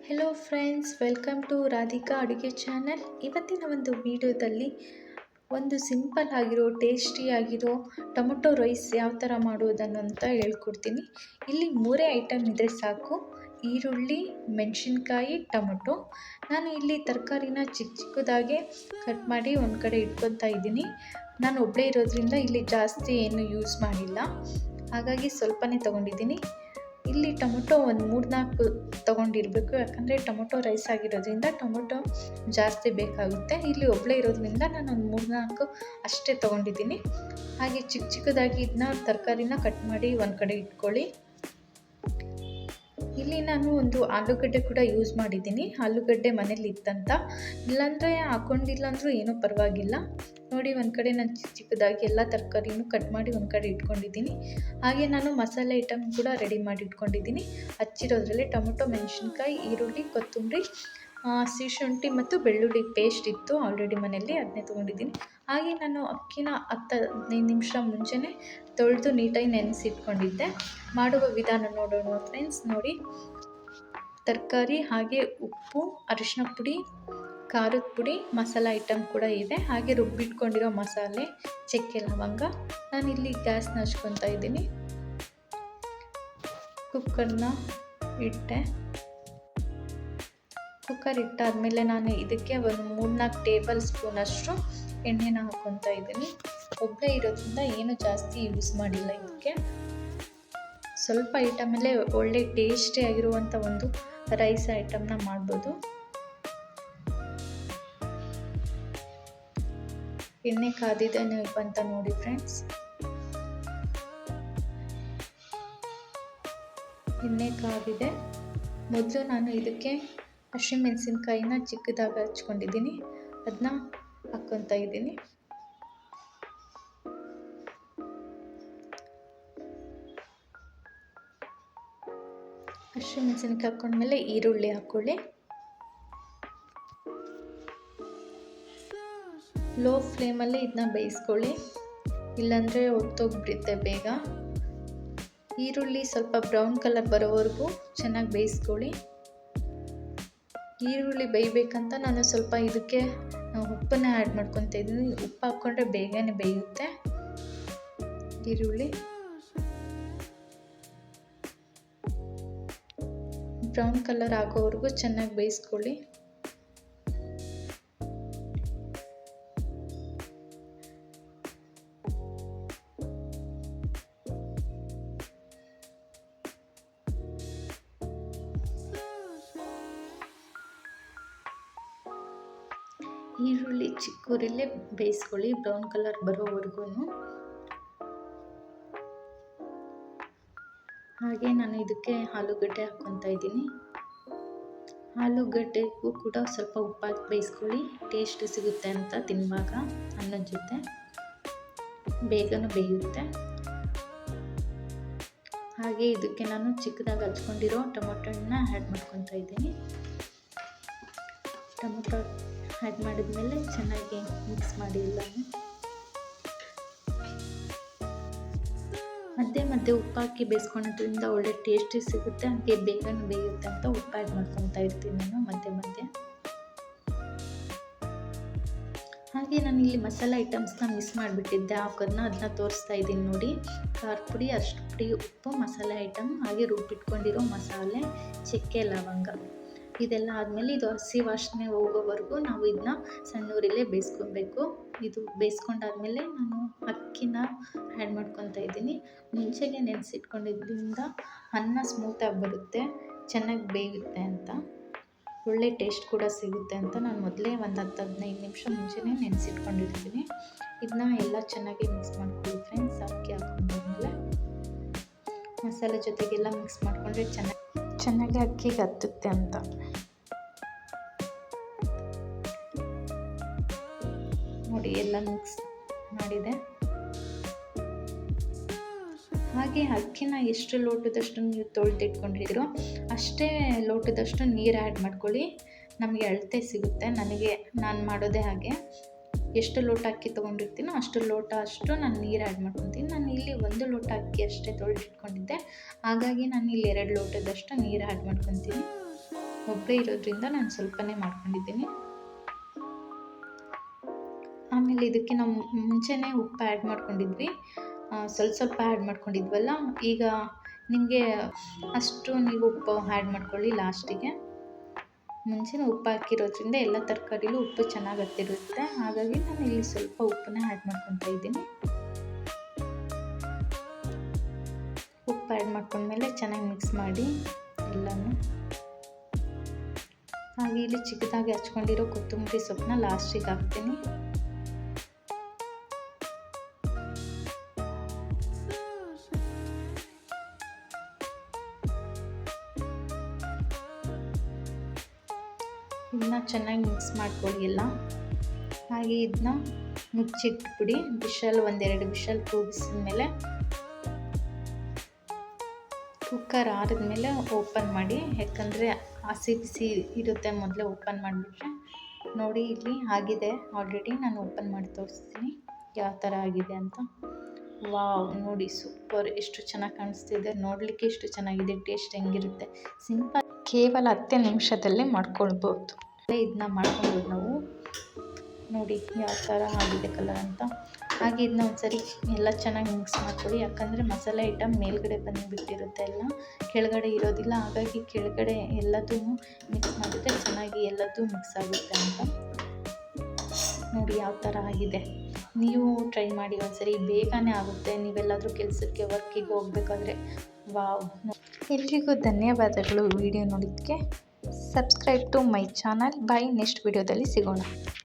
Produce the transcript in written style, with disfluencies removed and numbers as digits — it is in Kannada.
Hello friends, welcome to Radhika ಅಡುಗೆ ಚಾನಲ್. ಇವತ್ತಿನ ಒಂದು ವಿಡಿಯೋದಲ್ಲಿ ಒಂದು ಸಿಂಪಲ್ ಆಗಿರೋ ಟೇಸ್ಟಿಯಾಗಿರೋ ಟೊಮೊಟೊ ರೈಸ್ ಯಾವ ಥರ ಮಾಡುವುದನ್ನು ಅಂತ ಹೇಳ್ಕೊಡ್ತೀನಿ. ಇಲ್ಲಿ 3 ಐಟಮ್ ಇದ್ದರೆ ಸಾಕು: ಈರುಳ್ಳಿ, ಮೆಣಸಿನ್ಕಾಯಿ, ಟೊಮೊಟೊ. ನಾನು ಇಲ್ಲಿ ತರಕಾರಿನ ಚಿಕ್ಕದಾಗೆ ಕಟ್ ಮಾಡಿ ಒಂದು ಕಡೆ ಇಟ್ಕೊತಾ ಇದ್ದೀನಿ. ನಾನು ಒಬ್ಬಳೇ ಇರೋದ್ರಿಂದ ಇಲ್ಲಿ ಜಾಸ್ತಿ ಏನು ಯೂಸ್ ಮಾಡಿಲ್ಲ, ಹಾಗಾಗಿ ಸ್ವಲ್ಪನೇ ತೊಗೊಂಡಿದ್ದೀನಿ. ಇಲ್ಲಿ ಟೊಮೊಟೊ ಒಂದು 3-4 ತೊಗೊಂಡಿರಬೇಕು, ಯಾಕಂದರೆ ಟೊಮೊಟೊ ರೈಸ್ ಆಗಿರೋದ್ರಿಂದ ಟೊಮೊಟೊ ಜಾಸ್ತಿ ಬೇಕಾಗುತ್ತೆ. ಇಲ್ಲಿ ಒಬ್ಬಳೇ ಇರೋದ್ರಿಂದ ನಾನು ಒಂದು 3-4 ಅಷ್ಟೇ ತೊಗೊಂಡಿದ್ದೀನಿ. ಹಾಗೆ ಚಿಕ್ಕದಾಗಿ ಇದನ್ನ ತರಕಾರಿನ ಕಟ್ ಮಾಡಿ ಒಂದು ಕಡೆ ಇಟ್ಕೊಳ್ಳಿ. ಇಲ್ಲಿ ನಾನು ಒಂದು ಆಲೂಗಡ್ಡೆ ಕೂಡ ಯೂಸ್ ಮಾಡಿದ್ದೀನಿ. ಆಲೂಗಡ್ಡೆ ಮನೇಲಿ ಇತ್ತಂತ, ಇಲ್ಲಾಂದರೆ ಹಾಕ್ಕೊಂಡಿಲ್ಲ ಅಂದರೂ ಏನೂ ಪರವಾಗಿಲ್ಲ. ನೋಡಿ, ಒಂದು ಕಡೆ ನಾನು ಚಿಕ್ಕದಾಗಿ ಎಲ್ಲ ತರಕಾರಿನೂ ಕಟ್ ಮಾಡಿ ಒಂದು ಕಡೆ ಇಟ್ಕೊಂಡಿದ್ದೀನಿ. ಹಾಗೆ ನಾನು ಮಸಾಲೆ ಐಟಮ್ ಕೂಡ ರೆಡಿ ಮಾಡಿ ಇಟ್ಕೊಂಡಿದ್ದೀನಿ. ಹಚ್ಚಿರೋದ್ರಲ್ಲಿ ಟೊಮೊಟೊ, ಮೆಣಸಿನ್ಕಾಯಿ, ಈರುಳ್ಳಿ, ಕೊತ್ತಂಬರಿ, ಹಸಿ ಶುಂಠಿ ಮತ್ತು ಬೆಳ್ಳುಳ್ಳಿ ಪೇಸ್ಟ್ ಇತ್ತು ಆಲ್ರೆಡಿ ಮನೆಯಲ್ಲಿ, ಅದನ್ನೇ ತೊಗೊಂಡಿದ್ದೀನಿ. ಹಾಗೆ ನಾನು ಅಕ್ಕಿನ 10-15 ನಿಮಿಷ ಮುಂಚೆನೇ ತೊಳೆದು ನೀಟಾಗಿ ನೆನೆಸಿಟ್ಕೊಂಡಿದ್ದೆ. ಮಾಡುವ ವಿಧಾನ ನೋಡೋಣ ಫ್ರೆಂಡ್ಸ್. ನೋಡಿ, ತರಕಾರಿ, ಹಾಗೆ ಉಪ್ಪು, ಅರಿಶಿನ ಪುಡಿ, ಖಾರದ ಪುಡಿ, ಮಸಾಲ ಐಟಮ್ ಕೂಡ ಇದೆ. ಹಾಗೆ ರುಬ್ಬಿಟ್ಕೊಂಡಿರೋ ಮಸಾಲೆ, ಚಕ್ಕೆ, ಲವಂಗ. ನಾನಿಲ್ಲಿ ಗ್ಯಾಸ್ನ ಹಚ್ಕೊತಾ ಇದ್ದೀನಿ. ಕುಕ್ಕರ್ನ ಇಟ್ಟೆ. ಕುಕ್ಕರ್ ಇಟ್ಟಾದಮೇಲೆ ನಾನು ಇದಕ್ಕೆ ಒಂದು 3-4 ಟೇಬಲ್ ಸ್ಪೂನಷ್ಟು ಎಣ್ಣೆನ ಹಾಕ್ಕೊತಾ ಇದ್ದೀನಿ. ಒಬ್ಬಳೇ ಇರೋದ್ರಿಂದ ಏನು ಜಾಸ್ತಿ ಯೂಸ್ ಮಾಡಿಲ್ಲ. ಇದಕ್ಕೆ ಸ್ವಲ್ಪ ಐಟಮಲ್ಲೇ ಒಳ್ಳೆ ಟೇಸ್ಟಿ ಆಗಿರುವಂಥ ಒಂದು ರೈಸ್ ಐಟಮ್ನ ಮಾಡ್ಬೋದು. ಎಣ್ಣೆ ಕಾದಿದೆ ಅಂತ ನೋಡಿ ಫ್ರೆಂಡ್ಸ್. ಎಣ್ಣೆ ಕಾದಿದೆ. ಮೊದಲು ನಾನು ಇದಕ್ಕೆ ಹಸಿಮೆಣಸಿನ್ಕಾಯಿನ ಚಿಕ್ಕದಾಗಿ ಹಚ್ಕೊಂಡಿದ್ದೀನಿ, ಅದನ್ನ ಹಾಕ್ಕೊತಾ ಇದ್ದೀನಿ. ಹಸಿಮೆಣಸಿನ್ಕಾಯಿ ಹಾಕ್ಕೊಂಡ್ಮೇಲೆ ಈರುಳ್ಳಿ ಹಾಕ್ಕೊಳ್ಳಿ. ಲೋ ಫ್ಲೇಮಲ್ಲಿ ಇದನ್ನ ಬೇಯಿಸ್ಕೊಳ್ಳಿ, ಇಲ್ಲಾಂದರೆ ಹೊತ್ತೋಗ್ಬಿಡುತ್ತೆ ಬೇಗ. ಈರುಳ್ಳಿ ಸ್ವಲ್ಪ ಬ್ರೌನ್ ಕಲರ್ ಬರೋವರೆಗೂ ಚೆನ್ನಾಗಿ ಬೇಯಿಸ್ಕೊಳ್ಳಿ. ಈರುಳ್ಳಿ ಬೇಯಬೇಕಂತ ನಾನು ಸ್ವಲ್ಪ ಇದಕ್ಕೆ ಉಪ್ಪನ್ನ ಆ್ಯಡ್ ಮಾಡ್ಕೊತಾ ಇದ್ದೀನಿ. ಉಪ್ಪು ಹಾಕ್ಕೊಂಡ್ರೆ ಬೇಗನೆ ಬೇಯುತ್ತೆ ಈರುಳ್ಳಿ. ಬ್ರೌನ್ ಕಲರ್ ಆಗೋವರೆಗೂ ಚೆನ್ನಾಗಿ ಬೇಯಿಸ್ಕೊಳ್ಳಿ. ಈರುಳ್ಳಿ ಚಿಕ್ಕೂರಲ್ಲೇ ಬೇಯಿಸ್ಕೊಳ್ಳಿ, ಬ್ರೌನ್ ಕಲರ್ ಬರೋವರೆಗೂ. ಹಾಗೆ ನಾನು ಇದಕ್ಕೆ ಆಲೂಗಡ್ಡೆ ಹಾಕ್ಕೊತಾ ಇದ್ದೀನಿ. ಆಲೂಗಡ್ಡೆಗೂ ಕೂಡ ಸ್ವಲ್ಪ ಉಪ್ಪಾಕಿ ಬೇಯಿಸ್ಕೊಳ್ಳಿ, ಟೇಸ್ಟ್ ಸಿಗುತ್ತೆ ಅಂತ ತಿನ್ನುವಾಗ ಅನ್ನದ ಜೊತೆ, ಬೇಗನೂ ಬೇಯುತ್ತೆ. ಹಾಗೆ ಇದಕ್ಕೆ ನಾನು ಚಿಕ್ಕದಾಗಿ ಹಚ್ಕೊಂಡಿರೋ ಟೊಮೊಟೊನ ಆ್ಯಡ್ ಮಾಡ್ಕೊತಾ ಇದ್ದೀನಿ. ಟೊಮೊಟೊ ಆ್ಯಡ್ ಮಾಡಿದ್ಮೇಲೆ ಚೆನ್ನಾಗಿ ಮಿಕ್ಸ್ ಮಾಡಿ ಎಲ್ಲನೂ. ಮಧ್ಯೆ ಉಪ್ಪು ಹಾಕಿ ಬೇಯಿಸ್ಕೊಳ್ಳೋದ್ರಿಂದ ಒಳ್ಳೆ ಟೇಸ್ಟಿ ಸಿಗುತ್ತೆ, ಹಾಗೆ ಬೇಗನೆ ಬೇಯುತ್ತೆ ಅಂತ ಉಪ್ಪು ಆ್ಯಡ್ ಮಾಡ್ಕೊತಾ ಇರ್ತೀನಿ ನಾನು ಮಧ್ಯೆ. ಹಾಗೆ ನಾನು ಇಲ್ಲಿ ಮಸಾಲೆ ಐಟಮ್ಸ್ನ ಮಿಸ್ ಮಾಡಿಬಿಟ್ಟಿದ್ದೆ, ಅದನ್ನ ತೋರಿಸ್ತಾ ಇದ್ದೀನಿ ನೋಡಿ. ಖಾರದ ಪುಡಿ, ಅರಿಶಿನ ಪುಡಿ, ಉಪ್ಪು, ಮಸಾಲೆ ಐಟಮ್, ಹಾಗೆ ರುಬ್ಬಿಟ್ಕೊಂಡಿರೋ ಮಸಾಲೆ, ಚಕ್ಕೆ, ಲವಂಗ. ಇದೆಲ್ಲ ಆದಮೇಲೆ ಇದು ಹಸಿ ವಾಸನೆ ಹೋಗೋವರೆಗೂ ನಾವು ಇದನ್ನ ಸಣ್ಣೂರಲ್ಲೇ ಬೇಯಿಸ್ಕೊಬೇಕು. ಇದು ಬೇಯಿಸ್ಕೊಂಡಾದ್ಮೇಲೆ ನಾನು ಅಕ್ಕಿನ ಆ್ಯಡ್ ಮಾಡ್ಕೊತಾ ಇದ್ದೀನಿ. ಮುಂಚೆಗೆ ನೆನೆಸಿಟ್ಕೊಂಡಿದ್ದರಿಂದ ಅನ್ನ ಸ್ಮೂತಾಗಿ ಬರುತ್ತೆ, ಚೆನ್ನಾಗಿ ಬೇಯುತ್ತೆ ಅಂತ, ಒಳ್ಳೆ ಟೇಸ್ಟ್ ಕೂಡ ಸಿಗುತ್ತೆ ಅಂತ ನಾನು ಮೊದಲೇ ಒಂದು 10-15 ನಿಮಿಷ ಮುಂಚೆನೇ ನೆನೆಸಿಟ್ಕೊಂಡಿರ್ತೀನಿ. ಇದನ್ನ ಎಲ್ಲ ಚೆನ್ನಾಗಿ ಮಿಕ್ಸ್ ಮಾಡ್ಕೊಳ್ಳಿ ಫ್ರೆಂಡ್ಸ್. ಅಕ್ಕಿ ಹಾಕೊಂಡಾದ್ಮೇಲೆ ಮಸಾಲೆ ಜೊತೆಗೆಲ್ಲ ಮಿಕ್ಸ್ ಮಾಡಿಕೊಂಡ್ರೆ ಚೆನ್ನಾಗಿ ಅಕ್ಕಿಗೆ ಹತ್ತುತ್ತೆ ಅಂತ. ನೋಡಿ, ಎಲ್ಲ ಮಿಕ್ಸ್ ಮಾಡಿದೆ. ಹಾಗೆ ಅಕ್ಕಿನ ಎಷ್ಟು ಲೋಟದಷ್ಟು ನೀವು ತೊಳೆದಿಟ್ಕೊಂಡಿದ್ದೀರೋ ಅಷ್ಟೇ ಲೋಟದಷ್ಟು ನೀರು ಆ್ಯಡ್ ಮಾಡ್ಕೊಳ್ಳಿ. ನಮಗೆ ಅಳತೆ ಸಿಗುತ್ತೆ. ನಾನು ಮಾಡೋದೇ ಹಾಗೆ, ಎಷ್ಟು ಲೋಟ ಅಕ್ಕಿ ತೊಗೊಂಡಿರ್ತೀನೋ ಅಷ್ಟು ಲೋಟ ಅಷ್ಟು ನಾನು ನೀರು ಆ್ಯಡ್ ಮಾಡ್ಕೊತೀನಿ. ನಾನು ಇಲ್ಲಿ 1 ಲೋಟ ಅಕ್ಕಿ ಅಷ್ಟೇ ತೊಳೆದಿಟ್ಕೊಂಡಿದ್ದೆ, ಹಾಗಾಗಿ ನಾನು ಇಲ್ಲಿ 2 ಲೋಟದಷ್ಟು ನೀರು ಆ್ಯಡ್ ಮಾಡ್ಕೊತೀನಿ. ಒಬ್ಬರೇ ಇರೋದ್ರಿಂದ ನಾನು ಸ್ವಲ್ಪನೇ ಮಾಡ್ಕೊಂಡಿದ್ದೀನಿ. ಆಮೇಲೆ ಇದಕ್ಕೆ ನಾವು ಮುಂಚೆನೇ ಉಪ್ಪು ಆ್ಯಡ್ ಮಾಡ್ಕೊಂಡಿದ್ವಿ, ಸ್ವಲ್ಪ ಆ್ಯಡ್ ಮಾಡ್ಕೊಂಡಿದ್ವಲ್ಲ. ಈಗ ನಿಮಗೆ ಅಷ್ಟು ನೀವು ಉಪ್ಪು ಆ್ಯಡ್ ಮಾಡ್ಕೊಳ್ಳಿ ಲಾಸ್ಟಿಗೆ. ಮುಂಚೆನೇ ಉಪ್ಪು ಹಾಕಿರೋದ್ರಿಂದ ಎಲ್ಲ ತರಕಾರಿಲೂ ಉಪ್ಪು ಚೆನ್ನಾಗಿ ಹತ್ತಿರುತ್ತೆ. ಹಾಗಾಗಿ ನಾನು ಇಲ್ಲಿ ಸ್ವಲ್ಪ ಉಪ್ಪನ್ನ ಆ್ಯಡ್ ಮಾಡ್ಕೊತಾ ಇದ್ದೀನಿ. ಉಪ್ಪು ಆ್ಯಡ್ ಮಾಡ್ಕೊಂಡ್ಮೇಲೆ ಚೆನ್ನಾಗಿ ಮಿಕ್ಸ್ ಮಾಡಿ ಎಲ್ಲನೂ. ಹಾಗೆ ಇಲ್ಲಿ ಚಿಕ್ಕದಾಗಿ ಹಚ್ಕೊಂಡಿರೋ ಕೊತ್ತಂಬರಿ ಸೊಪ್ಪನ್ನ ಲಾಸ್ಟಿಗೆ ಹಾಕ್ತೀನಿ. ಇದನ್ನ ಚೆನ್ನಾಗಿ ಮಿಕ್ಸ್ ಮಾಡ್ಕೊಳ್ಳಿ ಎಲ್ಲ. ಹಾಗೆ ಇದನ್ನ ಮುಚ್ಚಿಟ್ಬಿಡಿ. ಒಂದೆರಡು ವಿಷಲ್ ಕೂಗಿಸಿದ ಮೇಲೆ ಕುಕ್ಕರ್ ಆರಿದ್ಮೇಲೆ ಓಪನ್ ಮಾಡಿ, ಯಾಕಂದರೆ ಹಸಿ ಬಿಸಿ ಇರುತ್ತೆ. ಮೊದಲೇ ಓಪನ್ ಮಾಡಿಬಿಟ್ರೆ ನೋಡಿ ಇಲ್ಲಿ ಆಗಿದೆ ಆಲ್ರೆಡಿ. ನಾನು ಓಪನ್ ಮಾಡಿ ತೋರಿಸ್ತೀನಿ ಯಾವ ಥರ ಆಗಿದೆ ಅಂತ. ವಾವ್, ನೋಡಿ ಸೂಪರ್, ಎಷ್ಟು ಚೆನ್ನಾಗಿ ಕಾಣಿಸ್ತಿದೆ. ನೋಡಲಿಕ್ಕೆ ಎಷ್ಟು ಚೆನ್ನಾಗಿದೆ, ಟೇಸ್ಟ್ ಹೆಂಗಿರುತ್ತೆ. ಸಿಂಪಲ್, ಕೇವಲ 10 ನಿಮಿಷದಲ್ಲೇ ಮಾಡ್ಕೊಳ್ಬೋದು. ಇದನ್ನ ಮಾಡ್ಕೊಳ್ಬೋದು ನಾವು. ನೋಡಿ ಯಾವ ಥರ ಆಗಿದೆ ಕಲರ್ ಅಂತ. ಹಾಗೆ ಇದನ್ನ ಒಂದ್ಸರಿ ಎಲ್ಲ ಚೆನ್ನಾಗಿ ಮಿಕ್ಸ್ ಮಾಡ್ಕೊಳ್ಳಿ, ಯಾಕಂದರೆ ಮಸಾಲೆ ಐಟಮ್ ಮೇಲ್ಗಡೆ ಬಂದುಬಿಟ್ಟಿರುತ್ತೆ, ಎಲ್ಲ ಕೆಳಗಡೆ ಇರೋದಿಲ್ಲ. ಹಾಗಾಗಿ ಕೆಳಗಡೆ ಎಲ್ಲದೂ ಮಿಕ್ಸ್ ಮಾಡಿದರೆ ಚೆನ್ನಾಗಿ ಎಲ್ಲದೂ ಮಿಕ್ಸ್ ಆಗುತ್ತೆ ಅಂತ. ನೋಡಿ ಯಾವ ಥರ ಆಗಿದೆ. ನೀವು ಟ್ರೈ ಮಾಡಿ ಒಂದ್ಸರಿ, ಬೇಗನೆ ಆಗುತ್ತೆ. ನೀವೆಲ್ಲಾದರೂ ಕೆಲಸಕ್ಕೆ ವರ್ಕಿಗೆ ಹೋಗಬೇಕಾದ್ರೆ. ವಾವ್. ಎಲ್ರಿಗೂ ಧನ್ಯವಾದಗಳು ವಿಡಿಯೋ ನೋಡಿದ್ದಕ್ಕೆ. Subscribe to my channel. Bye, next ವಿಡಿಯೋದಲ್ಲಿ ಸಿಗೋಣ.